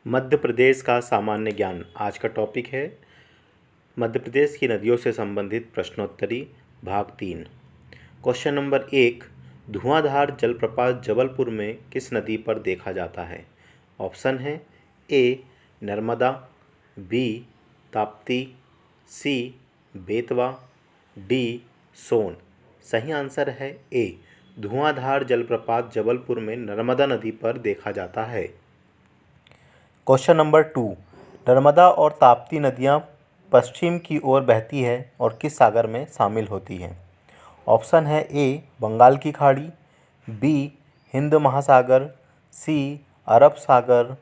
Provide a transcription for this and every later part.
मध्य प्रदेश का सामान्य ज्ञान आज का टॉपिक है। मध्य प्रदेश की नदियों से संबंधित प्रश्नोत्तरी भाग 3। क्वेश्चन नंबर 1, धुआंधार जलप्रपात जबलपुर में किस नदी पर देखा जाता है? ऑप्शन है ए नर्मदा, बी ताप्ती, सी बेतवा, डी सोन। सही आंसर है ए, धुआंधार जलप्रपात जबलपुर में नर्मदा नदी पर देखा जाता है। क्वेश्चन नंबर 2, नर्मदा और ताप्ती नदियाँ पश्चिम की ओर बहती है और किस सागर में शामिल होती हैं? ऑप्शन है ए बंगाल की खाड़ी, बी हिंद महासागर, सी अरब सागर,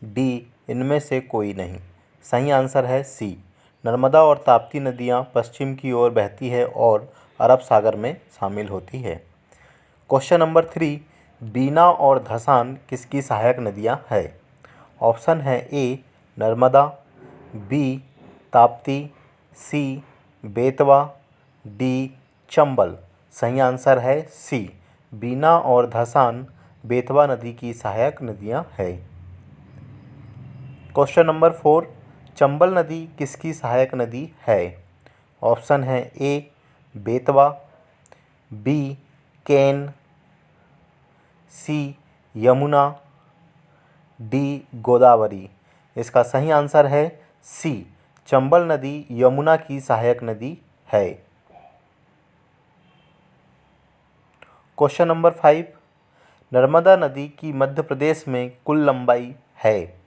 डी इनमें से कोई नहीं। सही आंसर है सी, नर्मदा और ताप्ती नदियाँ पश्चिम की ओर बहती है और अरब सागर में शामिल होती है। क्वेश्चन नंबर 3, बीना और धसान किसकी सहायक नदियाँ है? ऑप्शन है ए नर्मदा, बी ताप्ती, सी बेतवा, डी चंबल। सही आंसर है सी, बीना और धसान बेतवा नदी की सहायक नदियां है। क्वेश्चन नंबर 4, चंबल नदी किसकी सहायक नदी है? ऑप्शन है ए बेतवा, बी केन, सी यमुना, डी गोदावरी। इसका सही आंसर है सी, चंबल नदी यमुना की सहायक नदी है। क्वेश्चन नंबर 5, नर्मदा नदी की मध्य प्रदेश में कुल लंबाई है?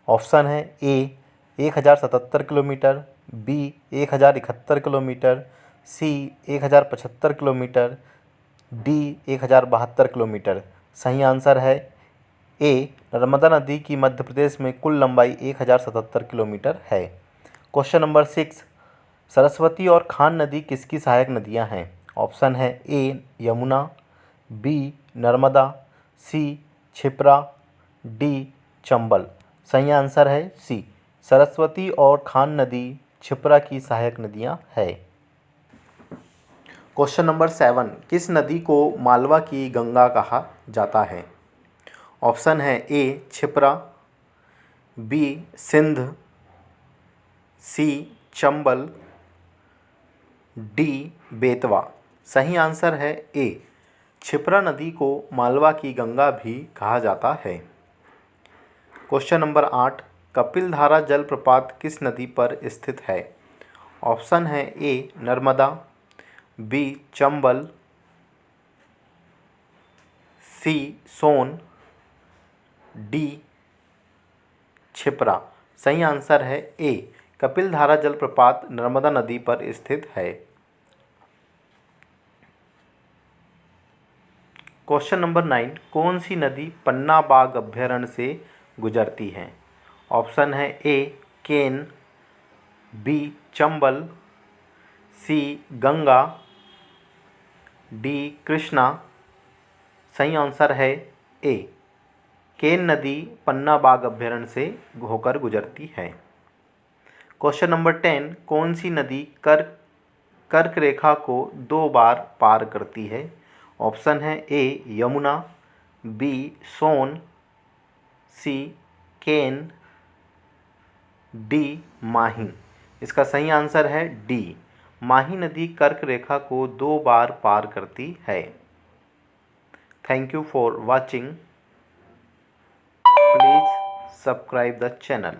ऑप्शन है ए 1077 किलोमीटर, बी 1071 किलोमीटर, सी 1075 किलोमीटर, डी 1072 किलोमीटर। सही आंसर है ए, नर्मदा नदी की मध्य प्रदेश में कुल लंबाई 1077 किलोमीटर है। क्वेश्चन नंबर 6, सरस्वती और खान नदी किसकी सहायक नदियां हैं? ऑप्शन है ए यमुना, बी नर्मदा, सी क्षिप्रा, डी चंबल। सही आंसर है सी, सरस्वती और खान नदी क्षिप्रा की सहायक नदियां है। क्वेश्चन नंबर 7, किस नदी को मालवा की गंगा कहा जाता है? ऑप्शन है ए क्षिप्रा, बी सिंध, सी चंबल, डी बेतवा। सही आंसर है ए, क्षिप्रा नदी को मालवा की गंगा भी कहा जाता है। क्वेश्चन नंबर 8, कपिलधारा जलप्रपात किस नदी पर स्थित है? ऑप्शन है ए नर्मदा, बी चंबल, सी सोन, डी क्षिप्रा। सही आंसर है ए, कपिलधारा जलप्रपात नर्मदा नदी पर स्थित है। क्वेश्चन नंबर 9, कौन सी नदी पन्ना बाग अभ्यारण्य से गुजरती है? ऑप्शन है ए केन, बी चंबल, सी गंगा, डी कृष्णा। सही आंसर है ए, केन नदी पन्ना बाग अभ्यारण्य से होकर गुजरती है। क्वेश्चन नंबर 10, कौन सी नदी कर्क रेखा को 2 बार पार करती है? ऑप्शन है ए यमुना, बी सोन, सी केन, डी माही। इसका सही आंसर है डी, माही नदी कर्क रेखा को 2 बार पार करती है। Thank you for watching. Please subscribe the channel.